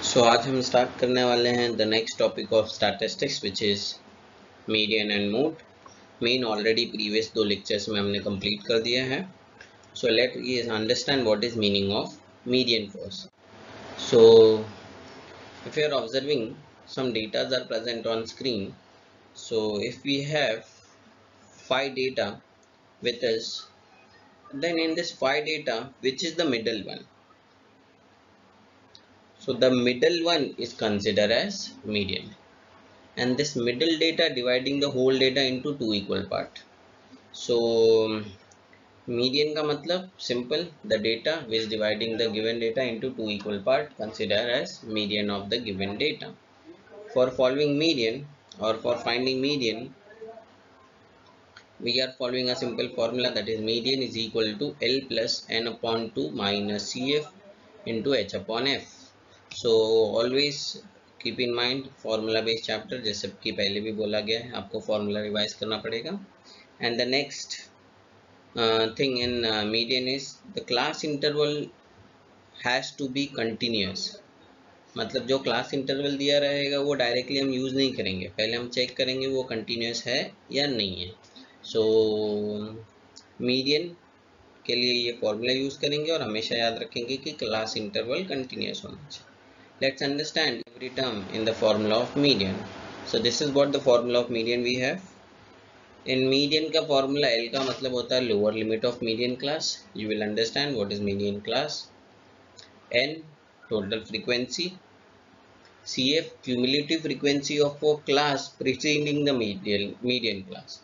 सो आज हम स्टार्ट करने वाले हैं the next topic of statistics which is median and mode. Main already previous 2 lectures में हमने कंप्लीट कर दिया है। So let us understand what is meaning of median first. So if you are observing, some data are present on screen. So if we have 5 data with us, then in this 5 data, which is the middle one? So the middle one is considered as median, and this middle data dividing the whole data into 2 equal part. So median का मतलब simple, the data which dividing the given data into 2 equal part considered as median of the given data. For following median or for finding median, we are following a simple formula, that is median is equal to L plus n upon 2 minus CF into H upon F. So always keep in mind formula based chapter, जैसे कि पहले भी बोला गया है, आपको formula revise करना पड़ेगा. And the next thing in median is the class interval has to be continuous. मतलब जो क्लास इंटरवल दिया रहेगा वो डायरेक्टली हम यूज़ नहीं करेंगे, पहले हम चेक करेंगे वो कंटिन्यूस है या नहीं है. सो मीडियन के लिए ये फॉर्मूला यूज़ करेंगे और हमेशा याद रखेंगे कि क्लास इंटरवल कंटिन्यूस होना चाहिए. Let's understand every term in the formula of median. So this is what the formula of median we have. In median का formula L का मतलब होता है lower limit of median class. You will understand what is median class. N total frequency. CF cumulative frequency of a class preceding the median class.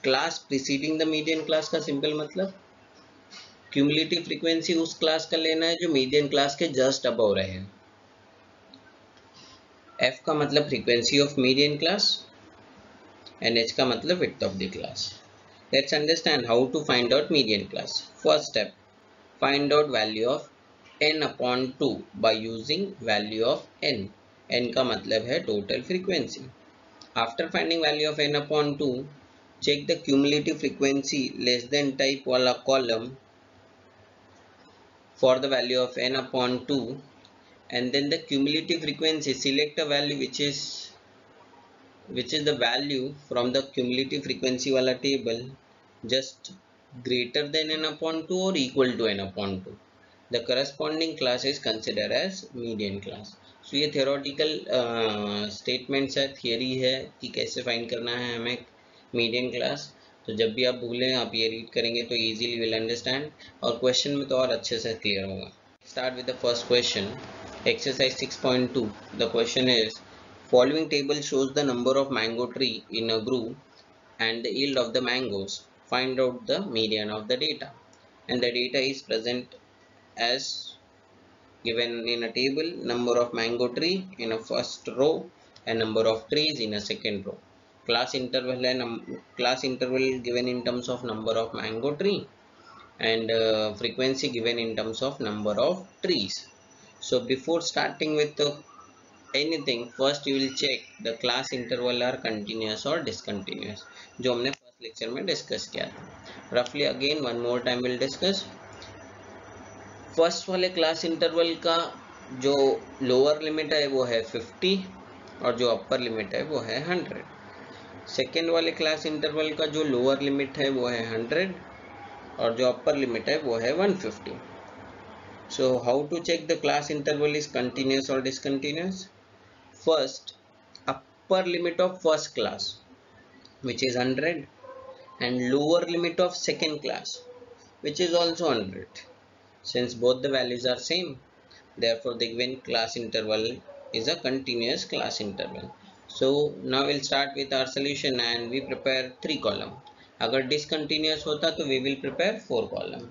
Class preceding the median class का simple मतलब cumulative frequency उस class का लेना है जो median class के just above रहे. F का मतलब frequency of median class and H का मतलब width of the class. Let's understand how to find out median class. First step, find out value of n upon 2 by using value of n. N का मतलब है total frequency. After finding value of n upon 2, check the cumulative frequency less than type वाला column for the value of n upon 2, and then the cumulative frequency, select a value which is the value from the cumulative frequency वाला table just greater than n upon 2 or equal to n upon 2. The corresponding class is considered as median class. So ये theoretical statements है, theory है कि कैसे find करना है हमें median class. तो जब भी आप भूलें आप ये रीड करेंगे तो easily will understand, और क्वेश्चन में तो और अच्छे से क्लियर होगा. Start with the first question. Exercise 6.2. The question is, following table shows the number of mango tree in a group and the yield of the mangoes. Find out the median of the data. And the data is present as given in a table: number of mango tree in a first row and number of trees in a second row. Class interval and class interval given in terms of number of mango tree, and frequency given in terms of number of trees. So before starting with anything, first you will check the class interval are continuous or discontinuous, जो हमने first lecture में discuss किया था. रफली again one more time will discuss. First वाले class interval का जो lower limit है वो है 50 और जो अपर लिमिट है वो है 100. सेकेंड वाले क्लास इंटरवल का जो लोअर लिमिट है वो है 100 और जो अपर लिमिट है वो है 150. So how to check the class interval is continuous और discontinuous? First, upper limit of first class which is 100 and lower limit of second class which is also 100. Since both the values are same, therefore the given class interval is a continuous class interval. So now we'll start with our solution and we prepare 3 column. अगर discontinuous होता तो we will prepare 4 column.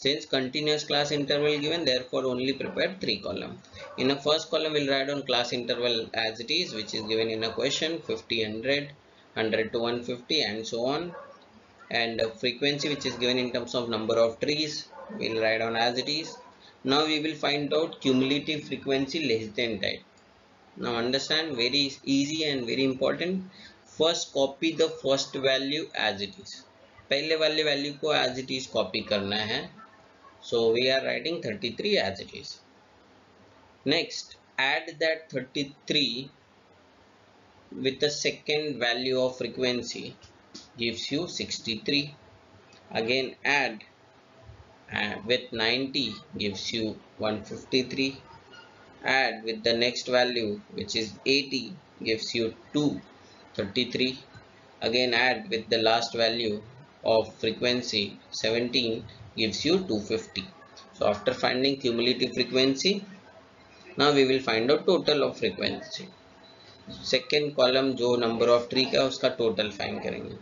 Since continuous class interval given, therefore only prepare 3 column. In a first column we'll write on class interval as it is, which is given in a question: 50, 100, 100 to 150 and so on. And frequency which is given in terms of number of trees, we'll write on as it is. Now we will find out cumulative frequency less than type. Now understand, very easy and very important. First copy the first value as it is. पहले वाले value को as it is copy करना है. So we are writing 33 as it is. Next, add that 33 with the second value of frequency gives you 63. Again add with 90 gives you 153. Add with the next value which is 80 gives you 233. Again add with the last value of frequency 17 gives you 250. So after finding cumulative frequency, now we will find out total of frequency. Second column जो number of tree का उसका total find करेंगे.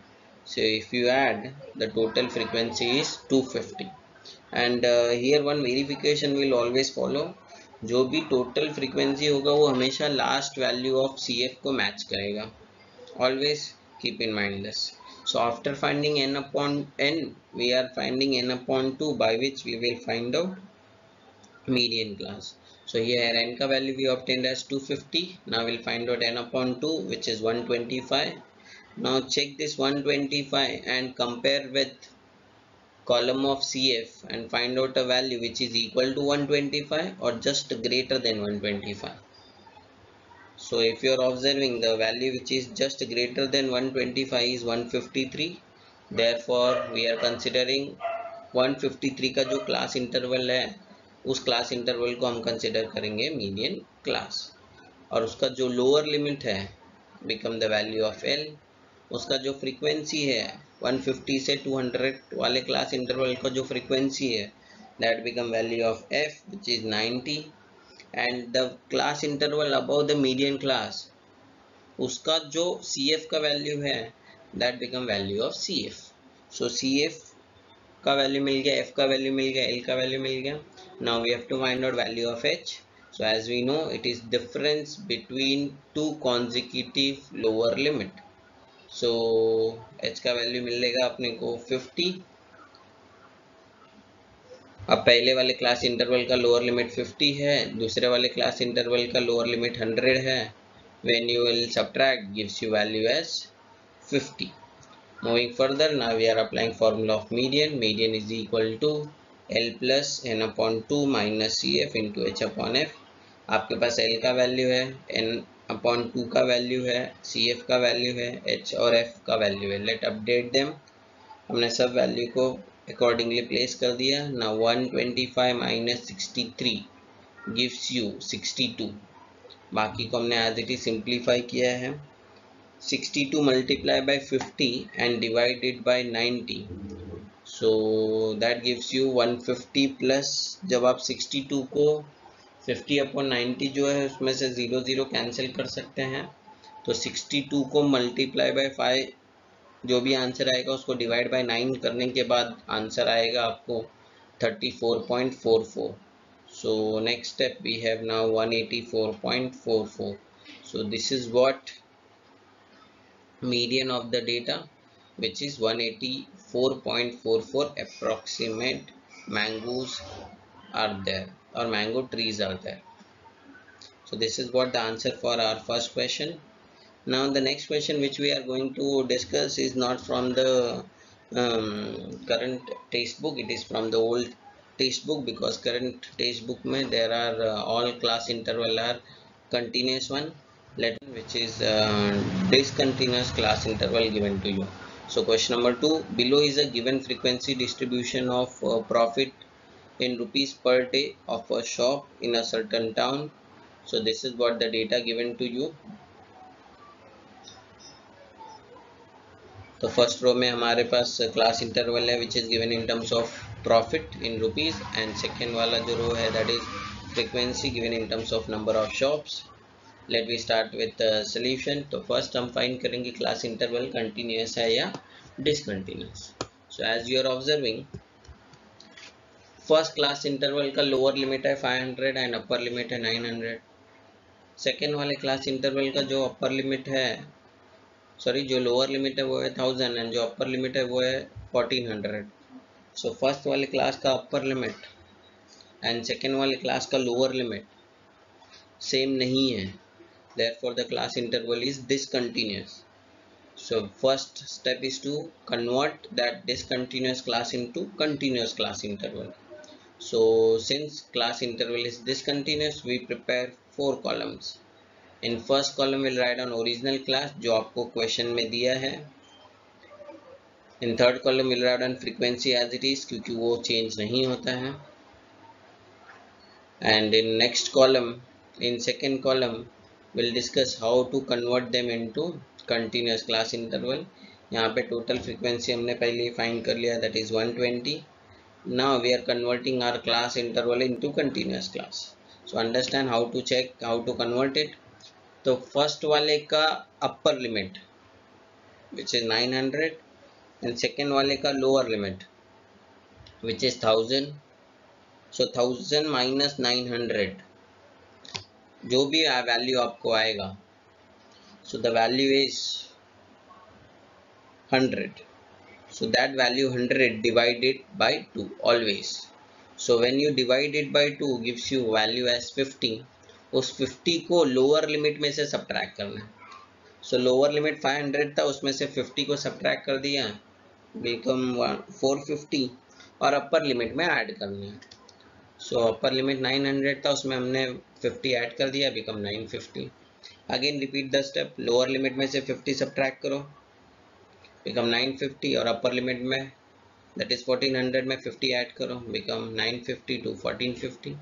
So if you add, the total frequency is 250. And here one verification will always follow. जो भी total frequency होगा वो हमेशा last value of CF को match करेगा. Always keep in mind this. So after finding n upon n, we are finding n upon 2, by which we will find out median class. So here n ka value we obtained as 250. Now we'll find out n upon 2, which is 125. Now check this 125 and compare with column of CF and find out a value which is equal to 125 or just greater than 125. So if you are observing, the value which is just greater than 125 is 153. Therefore we are considering 153 का जो class interval है उस class interval को हम consider करेंगे median class, और उसका जो लोअर लिमिट है become the value of L, उसका जो फ्रीक्वेंसी है 150 से 200 वाले क्लास इंटरवल का जो फ्रीक्वेंसी है that become value of F which is 90, and the class interval above the median class उसका जो CF का वैल्यू है that become value of CF. So CF का वैल्यू मिल गया, F का वैल्यू मिल गया, L का वैल्यू मिल गया. Now we have to find out value of H. So as we know, it is difference between two consecutive lower limit. So H का value मिलेगा अपने को 50. अब पहले वाले क्लास इंटरवल का लोअर लिमिट 50 है, दूसरे वाले क्लास इंटरवल का लोअर लिमिट 100 है. When you will subtract, gives you value as 50. Moving further, now we are applying formula of median. Median is equal to L plus n upon 2 minus CF into H upon F. आपके पास L का value है, n upon 2 का value है, CF का value है, H और F का value है. Let update them. हमने सब वैल्यू को अकॉर्डिंगली प्लेस कर दिया. ना 125 माइनस 63 गिव्स यू 62. बाकी को हमने एज इट इज सिंप्लीफाई किया है. 62 multiplied by 50 and divided by 90, so that gives you 150 plus, जब आप 62 को 50 upon 90 जो है उसमें से 0 0 कैंसिल कर सकते हैं, तो 62 को multiply by 5 जो भी आंसर आएगा उसको डिवाइड बाय 9 करने के बाद आंसर आएगा आपको 34.44. so next step we have now 184.44. so this is what median of the data, which is 184.44 approximate mangoes are there or mango trees are there. So this is what the answer for our first question. Now the next question which we are going to discuss is not from the current textbook, it is from the old textbook, because current textbook mein there are all class interval are continuous one, which is discontinuous class interval given to you. So question number 2, below is a given frequency distribution of profit in rupees per day of a shop in a certain town. So this is what the data given to you. तो first row में हमारे पास class interval है which is given in terms of profit in rupees, and second वाला जो row है that is frequency given in terms of number of shops. Let we start with solution. तो फर्स्ट हम फाइंड करेंगे क्लास इंटरवल कंटिन्यूस है या discontinuous. So as you are observing, first class interval का लोअर लिमिट है 500 and upper limit है 900. Second वाले क्लास इंटरवल का जो अपर लिमिट है, सॉरी जो लोअर लिमिट है वो है 1000 एंड जो अपर लिमिट है वो है 1400. सो फर्स्ट वाले क्लास का अपर लिमिट एंड सेकेंड वाले क्लास का लोअर लिमिट सेम नहीं है, therefore the class interval is discontinuous. So first step is to convert that discontinuous class into continuous class interval. So since class interval is discontinuous, we prepare 4 columns. In first column we'll write on original class जो आपको question में दिया है. In third column we'll write on frequency as it is क्योंकि वो change नहीं होता है. And in next column, in second column, we'll discuss how to convert them into continuous class interval. यहाँ पे total frequency हमने पहले find कर लिया, that is 120. Now we are converting our class interval into continuous class. So understand how to check, how to convert it. तो first वाले का upper limit which is 900 and second वाले का lower limit which is 1000. So 1000 minus 900, जो भी value आपको आएगा, so the value is 100. So that value 100 divided by 2 always. So when you divide it by 2 gives you value as 50. उस 50 को lower limit में से subtract करना है. So lower limit 500 था, उसमें से 50 को subtract कर दिया, become 450 और upper limit में add करना है. So upper limit 900 था, उसमें हमने 50 ऐड कर दिया, become 950. Again repeat the step, lower limit में से 50 subtract करो, become 950 और upper limit में that is 1400 में 50 ऐड करो, become 950 to 1450.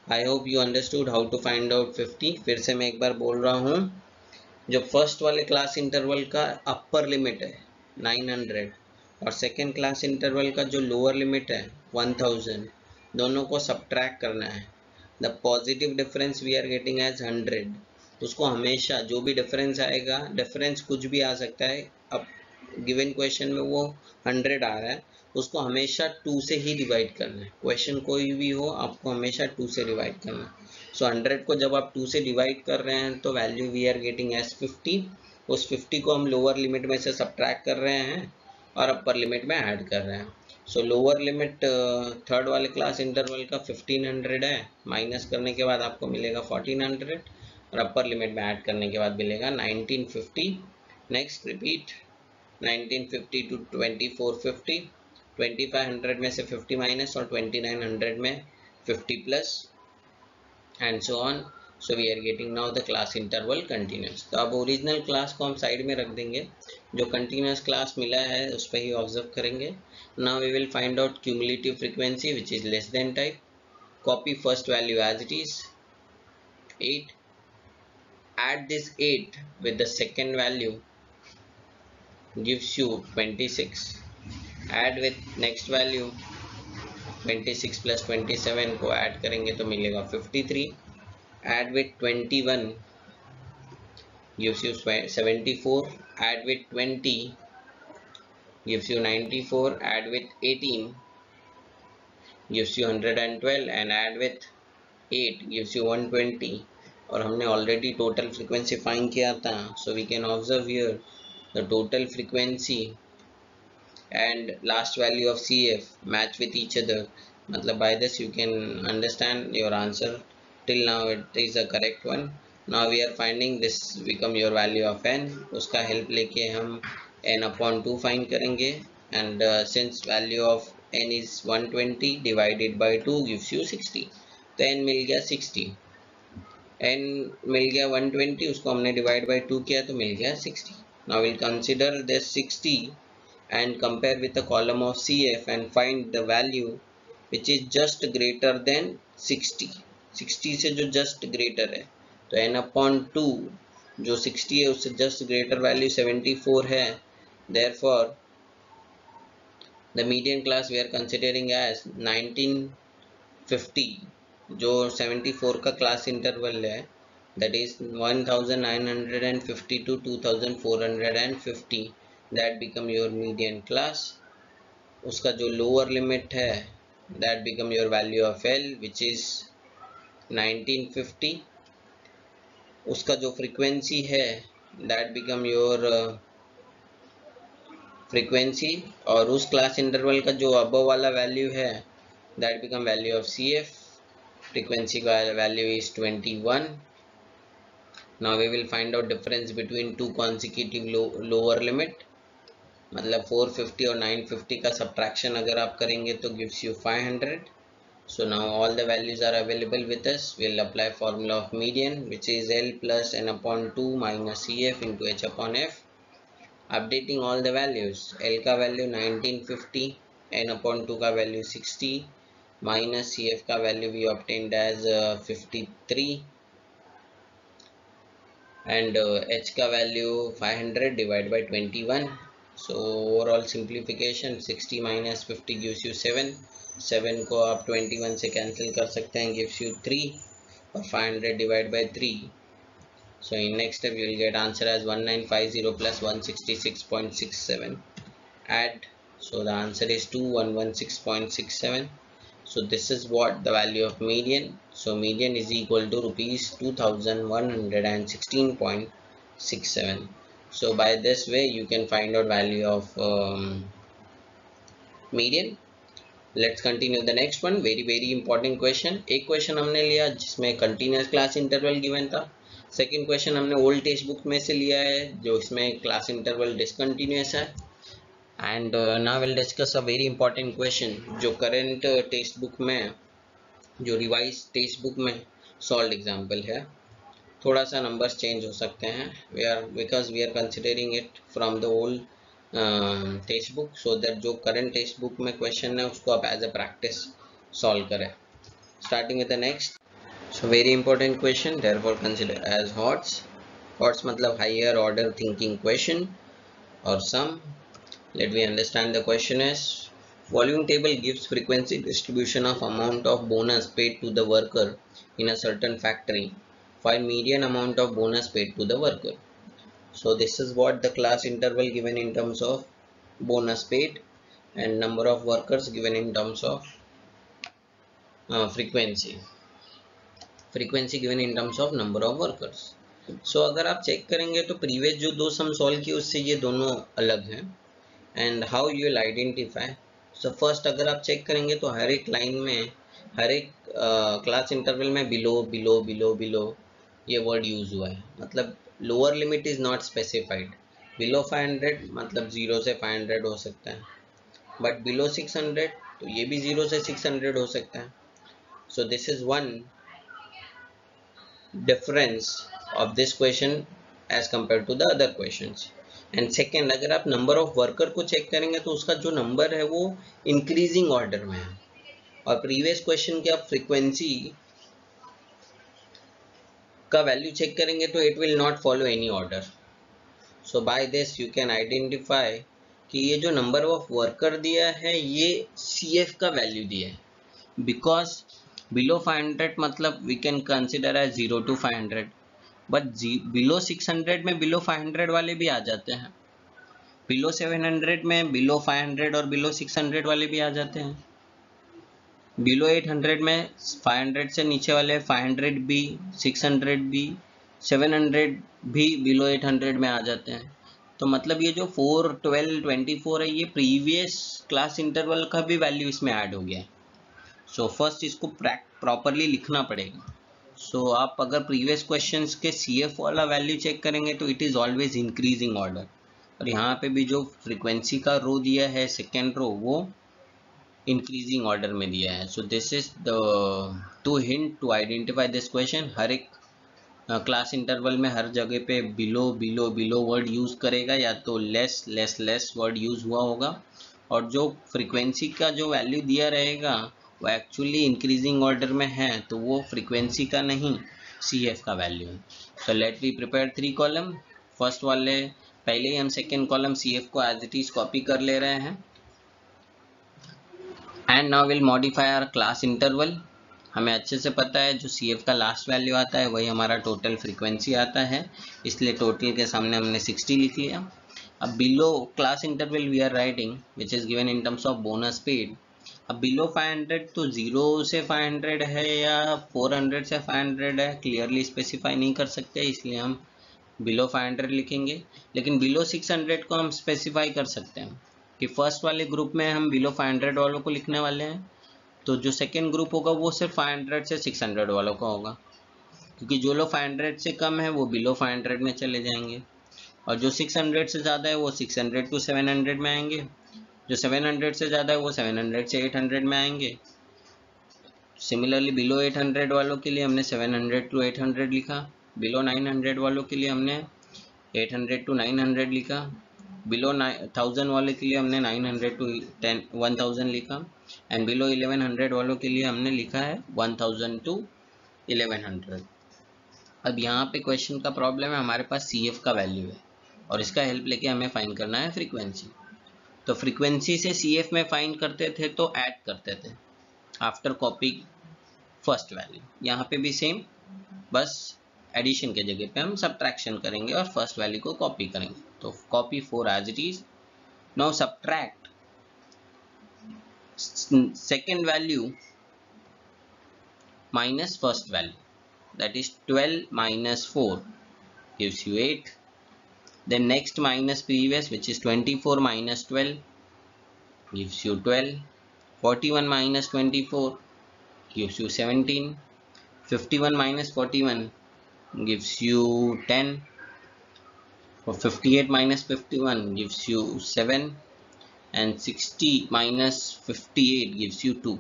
I hope you understood how to find out 50. फिर से मैं एक बार बोल रहा हूँ, जो फर्स्ट वाले क्लास इंटरवल का अपर लिमिट है 900 और सेकेंड क्लास इंटरवल का जो लोअर लिमिट है 1000, दोनों को सब्ट्रैक्ट करना है. The positive difference we are getting as 100. उसको हमेशा जो भी डिफरेंस आएगा, डिफरेंस कुछ भी आ सकता है, अब गिवन क्वेश्चन में वो 100 आ रहा है, उसको हमेशा 2 से ही डिवाइड करना है. क्वेश्चन कोई भी हो, आपको हमेशा 2 से डिवाइड करना है. सो 100 को जब आप 2 से डिवाइड कर रहे हैं तो value we are getting as 50. उस 50 को हम लोअर लिमिट में से सब्ट्रैक्ट कर रहे हैं और अपर लिमिट में ऐड कर रहे हैं. सो लोअर लिमिट थर्ड वाले क्लास इंटरवल का 1500 है, माइनस करने के बाद आपको मिलेगा 1400 और अपर लिमिट में ऐड करने के बाद मिलेगा 1950. नेक्स्ट रिपीट 1950 टू 2450, 2500 में से 50 माइनस और 2900 में 50 plus and so on. So we are getting now the class interval continuous. तो अब ओरिजिनल क्लास को हम साइड में रख देंगे, जो कंटिन्यूस क्लास मिला है उस पर ही ऑब्जर्व करेंगे. Now we will find out cumulative frequency which is less than type. Copy first value as it is 8. Add this 8 with the second value gives you 26. Add with next value 26 plus 27 को add करेंगे तो मिलेगा 53. Add with 21 gives you 74. Add with 20 gives you 94. Add with 18 gives you 112 and add with 8 gives you 120. और हमने already total frequency find किया था, so we can observe here the total frequency and last value of CF match with each other. मतलब by this you can understand your answer. Till now it is a correct one. Now we are finding this become your value of n. उसका help लेके हम n upon 2 find करेंगे and since value of n is 120 divided by 2 gives you 60. तो n मिल गया 60, n मिल गया 120, उसको हमने divide by 2 किया तो मिल गया 60. Now we'll consider this 60 and compare with the column of CF and find the value which is just greater than 60. 60 से जो just greater है तो n upon 2 जो 60 है उससे just greater value 74 है. Therefore the median class we are considering as 1950, जो 74 का class interval है, that is 1950 to 2450, that become your median class. उसका जो lower limit है that become your value of L which is 1950. उसका जो frequency है that become your फ्रीक्वेंसी और उस क्लास इंटरवल का जो अबव वाला वैल्यू है that become value of CF. Frequency का value is 21. Now we will find out difference between two consecutive lower limit. मतलब 450 और 950 का सब्ट्रैक्शन अगर आप करेंगे तो gives you 500. So now all the values are available with us. We'll apply formula of median, which is L plus n upon 2 minus CF into H upon F. Updating all the values. L का value 1950, n upon 2 का value 60, minus CF का value we obtained as 53, and H का value 500 divided by 21. So overall simplification, 60 minus 50 gives you 7. 7 को आप 21 से cancel कर सकते हैं, gives you 3, और 500 divided by 3. So in next step you will get answer as 1950 plus 166.67. Add, so the answer is 2116.67. So this is what the value of median. So median is equal to rupees 2116.67. So by this way you can find out value of median. Let's continue the next one. Very important question. एक question हमने लिया जिसमें continuous class interval given था. Second question हमने old text book में से लिया है जो इसमें क्लास इंटरवल डिसकंटिन्यूस है. And now will discuss a very important question जो करंट टेक्स्ट बुक में, जो रिवाइज टेक्स्ट बुक में सॉल्व एग्जाम्पल है. थोड़ा सा नंबर्स चेंज हो सकते हैं, because we are considering it from the old text book, so that जो करंट टेक्स्ट बुक में क्वेश्चन है उसको आप एज अ प्रैक्टिस सॉल्व करें. Starting with the next. So very important question, therefore consider as HOTS. HOTS मतलब higher order thinking question और some. Let me understand the question as following table gives frequency distribution of amount of bonus paid to the worker in a certain factory. Find median amount of bonus paid to the worker. So this is what the class interval given in terms of bonus paid and number of workers given in terms of frequency. Frequency given in terms of number of workers. So अगर आप चेक करेंगे तो previous जो दो sum solve किए उससे ये दोनों अलग हैं. And how you will identify. So first अगर आप चेक करेंगे तो हर एक लाइन में, हर एक क्लास इंटरवल में बिलो बिलो बिलो बिलो ये वर्ड यूज हुआ है. मतलब lower limit is not specified. Below 500 मतलब 0 से 500 हो सकता है, बट बिलो 600 तो ये भी 0 से 600 हो सकता है. So this is one difference of this question as compare to the other questions. And second, अगर आप नंबर ऑफ वर्कर को चेक करेंगे तो उसका जो नंबर है वो इंक्रीजिंग ऑर्डर में है, और प्रीवियस क्वेश्चन की आप फ्रीक्वेंसी का वैल्यू चेक करेंगे तो it will not follow any order. So by this you can identify कि ये जो नंबर ऑफ वर्कर दिया है ये CF का वैल्यू दिया है, बिकॉज बिलो 500 मतलब we can consider as 0 to 500, but below 600 में बिलो 500 वाले भी आ जाते हैं. बिलो 700 में बिलो 500 और बिलो 600 वाले भी आ जाते हैं. बिलो 800 में 500 से नीचे वाले 500 भी, 600 भी, 700 भी बिलो 800 में आ जाते हैं. तो मतलब ये जो 4, 12, 24 है ये प्रीवियस क्लास इंटरवल का भी वैल्यू इसमें ऐड हो गया है. सो फर्स्ट इसको प्रॉपरली लिखना पड़ेगा. सो आप अगर प्रीवियस क्वेश्चंस के CF वाला वैल्यू चेक करेंगे तो it is always increasing order, और यहाँ पे भी जो फ्रीक्वेंसी का रो दिया है सेकेंड रो वो इंक्रीजिंग ऑर्डर में दिया है. So this is the two hint to identify this question. हर एक क्लास इंटरवल में हर जगह पे below below below word use करेगा, या तो less less less word use हुआ होगा, और जो फ्रीक्वेंसी का जो वैल्यू दिया रहेगा वो एक्चुअली इंक्रीजिंग ऑर्डर में है, तो वो फ्रीक्वेंसी का नहीं CF का वैल्यू है. So let we prepare 3 column. First वाले पहले ही हम सेकेंड कॉलम CF को एज इट इज कॉपी कर ले रहे हैं. And now will modify our class interval. हमें अच्छे से पता है जो CF का लास्ट वैल्यू आता है वही हमारा टोटल फ्रीक्वेंसी आता है, इसलिए टोटल के सामने हमने 60 लिख लिया. अब below class interval we are writing which is given in terms of bonus paid. अब बिलो 500 तो 0 से 500 है या 400 से 500 है, क्लियरली स्पेसिफाई नहीं कर सकते, इसलिए हम बिलो 500 लिखेंगे. लेकिन बिलो 600 को हम स्पेसिफाई कर सकते हैं कि फर्स्ट वाले ग्रुप में हम बिलो 500 वालों को लिखने वाले हैं, तो जो सेकेंड ग्रुप होगा वो सिर्फ 500 से 600 वालों का होगा, क्योंकि जो लोग 500 से कम है वो बिलो 500 में चले जाएंगे, और जो 600 से ज़्यादा है वो 600 to 700 में आएंगे, जो 700 से ज़्यादा है वो 700 से 800 में आएंगे. सिमिलरली बिलो 800 वालों के लिए हमने 700 to 800 लिखा, बिलो 900 वालों के लिए हमने 800 to 900 लिखा, बिलो 1000 वाले के लिए हमने 900 to 1000 लिखा, एंड बिलो 1100 वालों के लिए हमने लिखा है 1000 to 1100। अब यहाँ पे क्वेश्चन का प्रॉब्लम है, हमारे पास CF का वैल्यू है और इसका हेल्प लेके हमें फाइंड करना है फ्रीक्वेंसी। तो फ्रीक्वेंसी से CF में फाइंड करते थे तो ऐड करते थे आफ्टर कॉपी फर्स्ट वैल्यू। यहाँ पे भी सेम, बस एडिशन के जगह पे हम सब्ट्रैक्शन करेंगे और फर्स्ट वैल्यू को कॉपी करेंगे। तो copy 4 as it is. Now subtract second value minus first value, that is 12 minus 4 gives you 8. Then next minus previous, which is 24 minus 12 gives you 12. 41 minus 24 gives you 17. 51 minus 41 gives you 10. 58 minus 51 gives you 7, and 60 minus 58 gives you 2.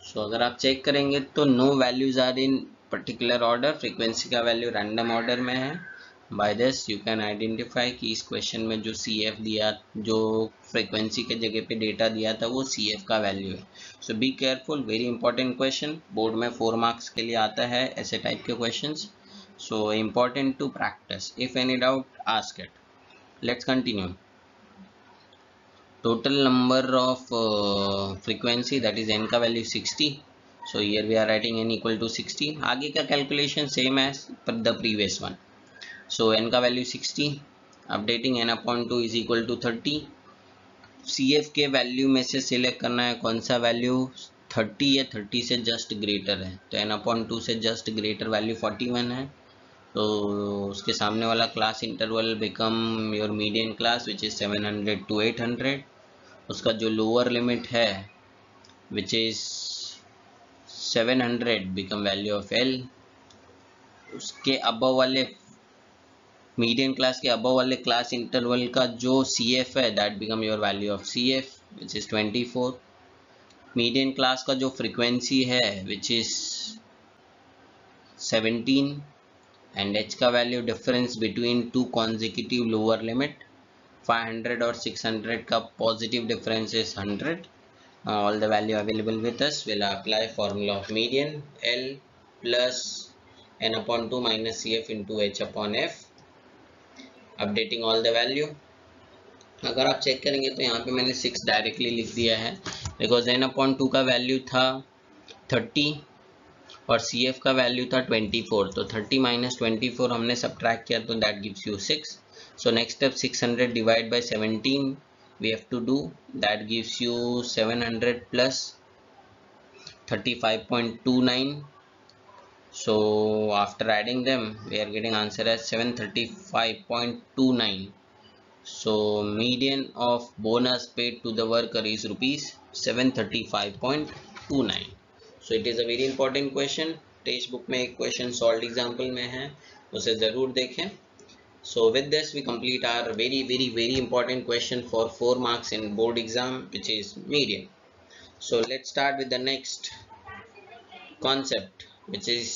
सो अगर आप चेक करेंगे तो no values are in particular order, frequency का value random order में है। By this you can identify कि इस क्वेश्चन में जो CF दिया, जो फ्रीक्वेंसी के जगह पे डेटा दिया था वो CF का वैल्यू है। So be careful, very important question, board में 4 मार्क्स के लिए आता है ऐसे टाइप के questions. So important to practice, if any doubt ask it. Let's continue. Total number of frequency, that is n का value 60, so here we are writing n equal to 60। आगे का calculation same as the previous one, so n का value 60, updating n upon 2 is equal to 30। CF के value में से select करना है कौन सा वैल्यू, 30 या 30 से जस्ट ग्रेटर है, तो n upon 2 से जस्ट ग्रेटर वैल्यू 41 है, तो उसके सामने वाला class interval become your median class which is 700 to 800। उसका जो लोअर लिमिट है which is 700 become value of L। उसके अबव वाले मीडियन क्लास के अबव वाले क्लास इंटरवल का जो CF है that become your value of CF which is 24। Median class का जो फ्रीक्वेंसी है विच इज 17, एंड H का value difference between two consecutive lower limit 500 और 600 का positive difference is 100। All the value available with us, will apply formula of median L plus n upon 2 minus CF into H upon F, updating all the value. अगर आप चेक करेंगे तो यहाँ पे मैंने 6 डायरेक्टली लिख दिया है बिकॉज n upon 2 का वैल्यू था 30 और CF का वैल्यू था 24, तो 30 minus 24 हमने सब्ट्रैक्ट किया तो that gives you 6। So next step, 600 divided by 17 we have to do, that gives you 700 plus 35.29। so after adding them we are getting answer as 735.29। so median of bonus paid to the worker is rupees 735.29। so it is a very important question, text book में एक question solve example में है, उसे जरूर देखें। So with this we complete our very important question for 4 marks in board exam, which is median. So let's start with the next concept, which is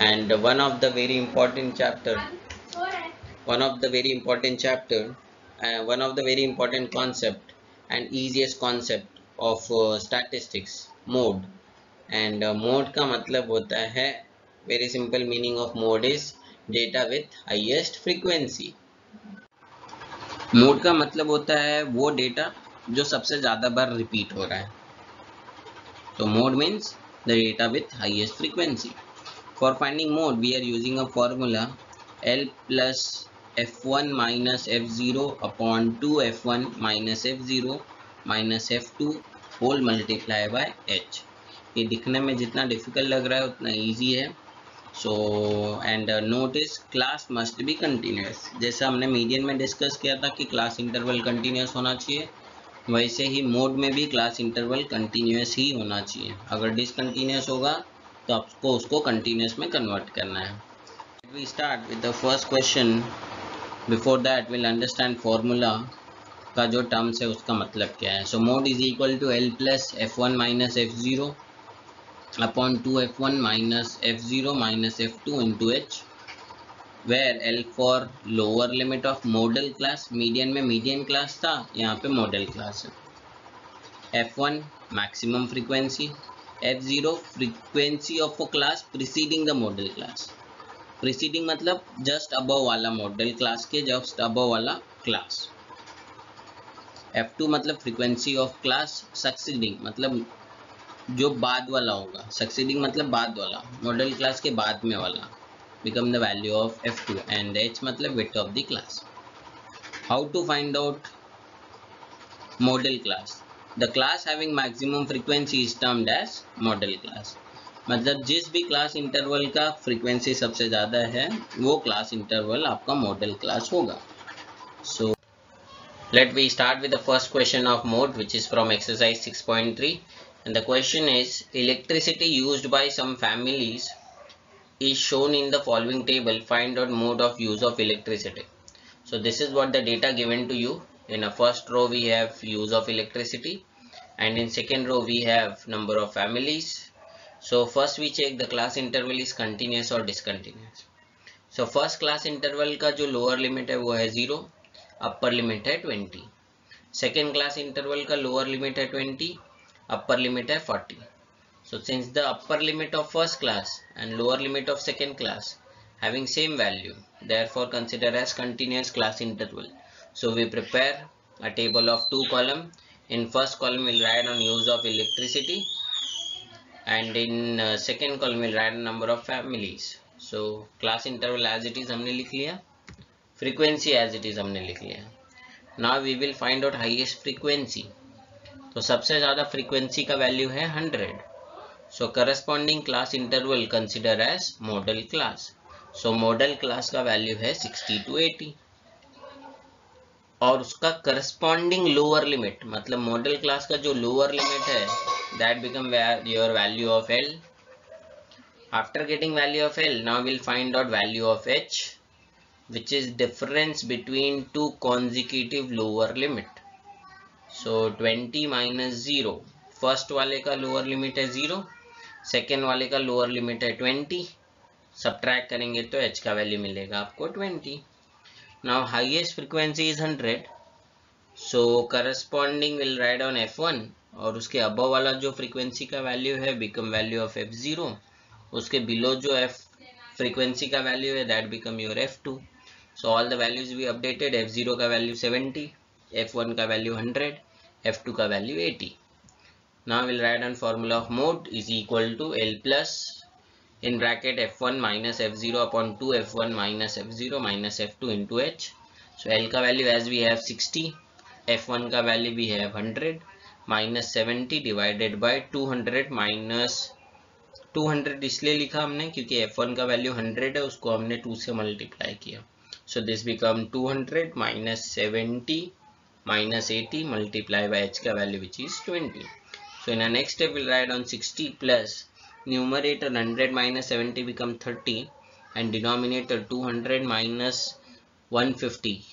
and one of the very important chapter, one of the very important concept and easiest concept of statistics, mode। and mode का मतलब होता है, very simple meaning of mode is data with highest frequency. Mode का मतलब होता है वो data जो सबसे ज्यादा बार रिपीट हो रहा है, तो mode means the data with highest frequency. For finding mode we are using a formula L plus F1 minus F0 upon 2 F1 minus F0 minus F2 whole multiply by H। ये दिखने में जितना difficult लग रहा है उतना easy है। So and note is class must be continuous, जैसा हमने मीडियन में डिस्कस किया था कि क्लास इंटरवल कंटिन्यूस होना चाहिए, वैसे ही मोड में भी क्लास इंटरवल कंटिन्यूस ही होना चाहिए। अगर डिसकंटिन्यूस होगा तो आपको उसको कंटिन्यूस में कन्वर्ट करना है। We start with the first question, before that will understand formula का जो टर्म्स है उसका मतलब क्या है। So mode is equal to L plus F1 minus F0 upon 2f1 minus f0 minus f2 into h, where L for lower limit of model class, median में median class था, यहाँ पे मॉडल क्लास है. f1 maximum frequency, f0 frequency of a class preceding the model class. preceding मतलब just above वाला model class के just above वाला class. f2 मतलब frequency of class succeeding मतलब जो बाद वाला होगा, succeeding मतलब बाद वाला, model class के बाद में वाला, become the value of f2, and h मतलब width of the class. How to find out model class? The class having maximum frequency is termed as model class. मतलब जिस भी क्लास इंटरवल का frequency सबसे ज़्यादा है वो क्लास इंटरवल आपका मॉडल क्लास होगा. So let we start with the first question of mode, which is from exercise 6.3, and the question is electricity used by some families is shown in the following table. Find out mode of use of electricity. So this is what the data given to you. In a first row we have use of electricity, and in second row we have number of families. So first we check the class interval is continuous or discontinuous. So first class interval का जो lower limit है वो है 0, upper limit है 20. Second class interval का lower limit है 20, upper limit है 40. So since the upper limit of first class and lower limit of second class having same value, therefore consider as continuous class interval. So we prepare a table of two column. In first column we'll write on use of electricity, and in second column we'll write number of families. So class interval as it is हमने लिख लिया, frequency as it is हमने लिख लिया. Now we will find out highest frequency. तो सबसे ज़्यादा frequency का value है 100. So corresponding class interval consider as model class. So model class का value है 60 to 80. और उसका corresponding lower limit मतलब model class का जो lower limit है that become your value of L. After getting value of L, now we'll find out value of H, which is difference between two consecutive lower limit. So 20 minus 0, first वाले का lower limit है 0, second वाले का lower limit है 20, subtract करेंगे तो H का value मिलेगा आपको 20. Now highest frequency is 100, so corresponding will write on F1, और उसके above वाला जो frequency का value है become value of F0, उसके below जो F frequency का value है that become your F2. So all the values we updated. F0 का value 70, F1 का value 100, F2 का value 80. Now we'll write on formula of mode is equal to L plus in bracket F1 minus F0 upon 2 F1 minus F0 minus F2 into H. So L का value as we have 60, F1 का value we have 100, minus 70 divided by 200 minus 200 इसलिए लिखा हमने क्योंकि F1 का value 100 है, उसको हमने 2 से मल्टीप्लाई किया. So this become 200 minus 70 minus 80 multiply by H का value which is 20. So in our next step we'll write on 60 plus numerator 100 minus 70 become 30, and denominator 200 minus 150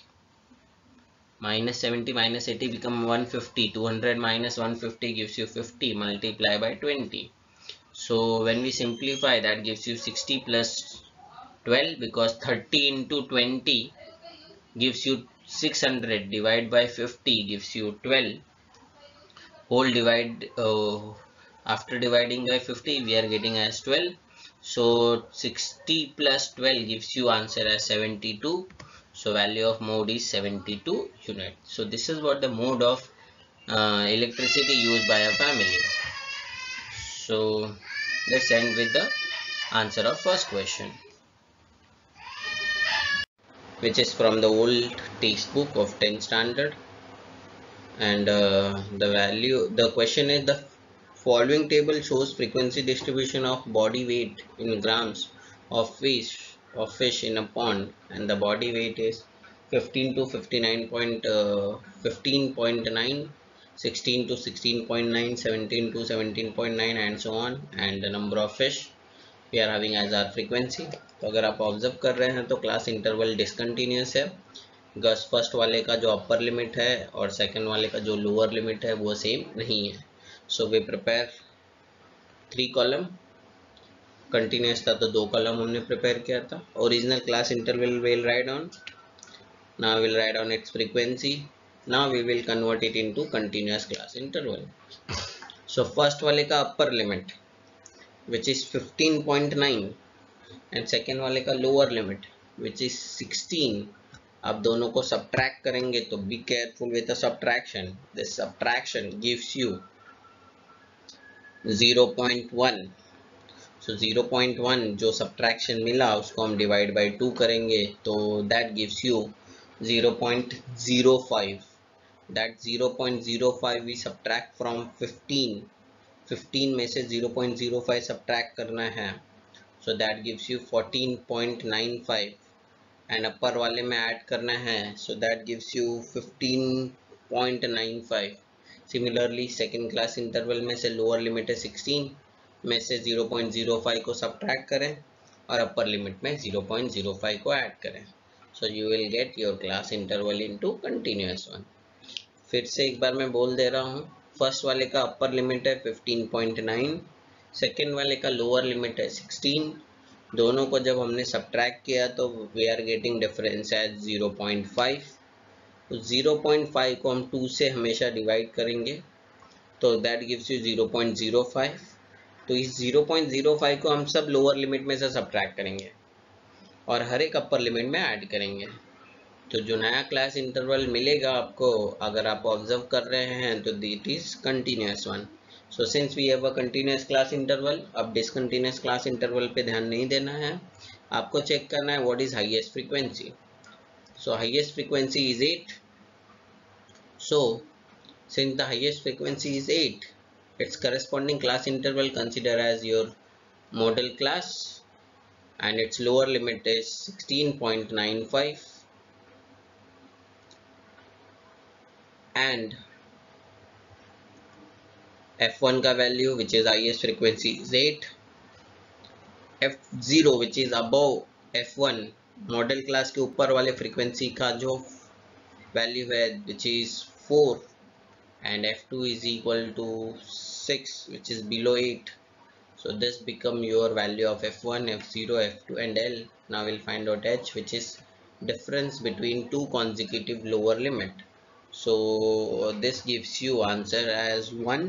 minus 70 minus 80 become 150. 200 minus 150 gives you 50 multiply by 20. So when we simplify, that gives you 60 plus 12, because 30 into 20 gives you 600, divide by 50 gives you 12, whole divide after dividing by 50 we are getting as 12. So 60 plus 12 gives you answer as 72. So value of mode is 72 unit. So this is what the mode of electricity used by a family. So let's end with the answer of first question, which is from the old textbook of 10th standard, and the question is the following table shows frequency distribution of body weight in grams of fish in a pond, and the body weight is 15 to 15.9, 16 to 16.9, 17 to 17.9 and so on, and the number of fish we are having as our frequency. तो अगर आप observe कर रहे हैं तो class interval discontinuous है. First वाले का जो अपर लिमिट है और सेकंड वाले का जो लोअर लिमिट है वो सेम नहीं है. So we prepare 3 column, continuous था तो 2 कॉलम हमने प्रिपेयर किया था. Original class interval will write on. Now we'll write on its frequency. Now we will convert it into continuous class interval. So first वाले का upper limit which is 15.9 and second वाले का lower limit which is 16. अब दोनों को subtract करेंगे तो be careful with the subtraction. This subtraction gives you 0.1. So 0.1 जो subtraction मिला उसको हम divide by 2 करेंगे तो that gives you 0.05. That 0.05 we subtract from 15. 15 में से 0.05 subtract करना है. So that gives you 14.95 and upper वाले में add करना है. So that gives you 15.95. Similarly second class interval में से lower limit है 16 में से 0.05 को subtract करें और upper limit में 0.05 को add करें. So you will get your class interval into continuous one. फिर से एक बार मैं बोल दे रहा हूँ. फर्स्ट वाले का अपर लिमिट है 15.9, सेकेंड वाले का लोअर लिमिट है 16. दोनों को जब हमने सब्ट्रैक्ट किया तो we are getting difference as 0.5. तो 0.5 को हम 2 से हमेशा डिवाइड करेंगे तो दैट गिव्स यू 0.05. तो इस 0.05 को हम सब लोअर लिमिट में से सब्ट्रैक्ट करेंगे और हर एक अपर लिमिट में ऐड करेंगे. तो जो नया क्लास इंटरवल मिलेगा आपको अगर आप ऑब्जर्व कर रहे हैं तो it is continuous one. So since we have a continuous class interval, अब डिसकंटिन्यूस क्लास इंटरवल पे ध्यान नहीं देना है, आपको चेक करना है what is highest frequency. So highest frequency is 8. So since the highest frequency is 8, its corresponding class interval consider as your model class and its lower limit is 16.95 and f1 का value which is highest frequency is 8. f0 which is above f1 model class के ऊपर वाले frequency का जो value है which is 4 and f2 is equal to 6 which is below 8. So this become your value of f1, f0, f2 and l. Now we'll find out h which is difference between two consecutive lower limit. So this gives you answer as 1.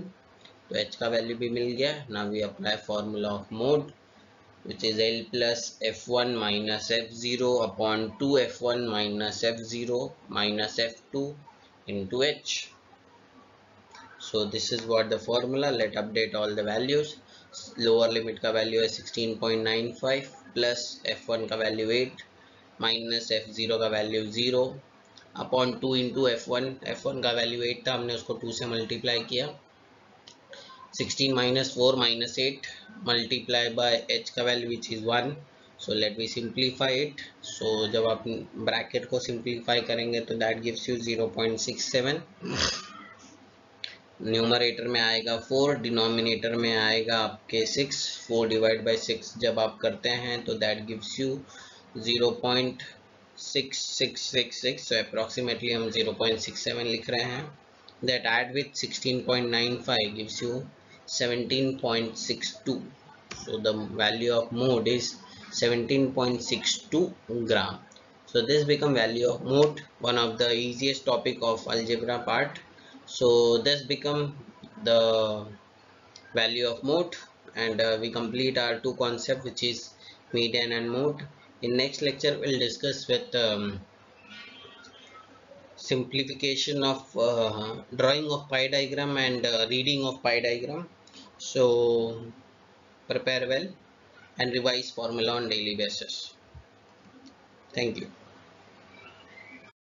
तो h का value भी मिल गया. Now we apply formula of mode which is l plus f1 minus f0 upon 2 f1 minus f0 minus f2 into h. So this is what the formula. Let update all the values. Lower limit का value है 16.95 plus f1 का value 8 minus f0 का value 0 upon 2 into f1 का value 8 था, हमने उसको 2 से multiply किया. 16 minus 4 minus 8 multiply by h का value which is 1. So let we simplify it. So जब आप ब्रैकेट को सिंप्लीफाई करेंगे तो दैट गिव्स यू 0.67. न्यूमरेटर में आएगा 4, डिनोमिनेटर में आएगा आपके 6. 4 डिवाइड बाई 6 जब आप करते हैं तो that gives you 0.6666. So approximately हम 0.67 लिख रहे हैं. That add with 16.95 gives you 17.62. So the value of mode is 17.62 gram. So this become value of mode, one of the easiest topic of algebra part. So this become the value of mode and we complete our two concept which is median and mode. In next lecture we'll discuss with simplification of drawing of pi diagram and reading of pi diagram. So prepare well and revise formula on daily basis. Thank you.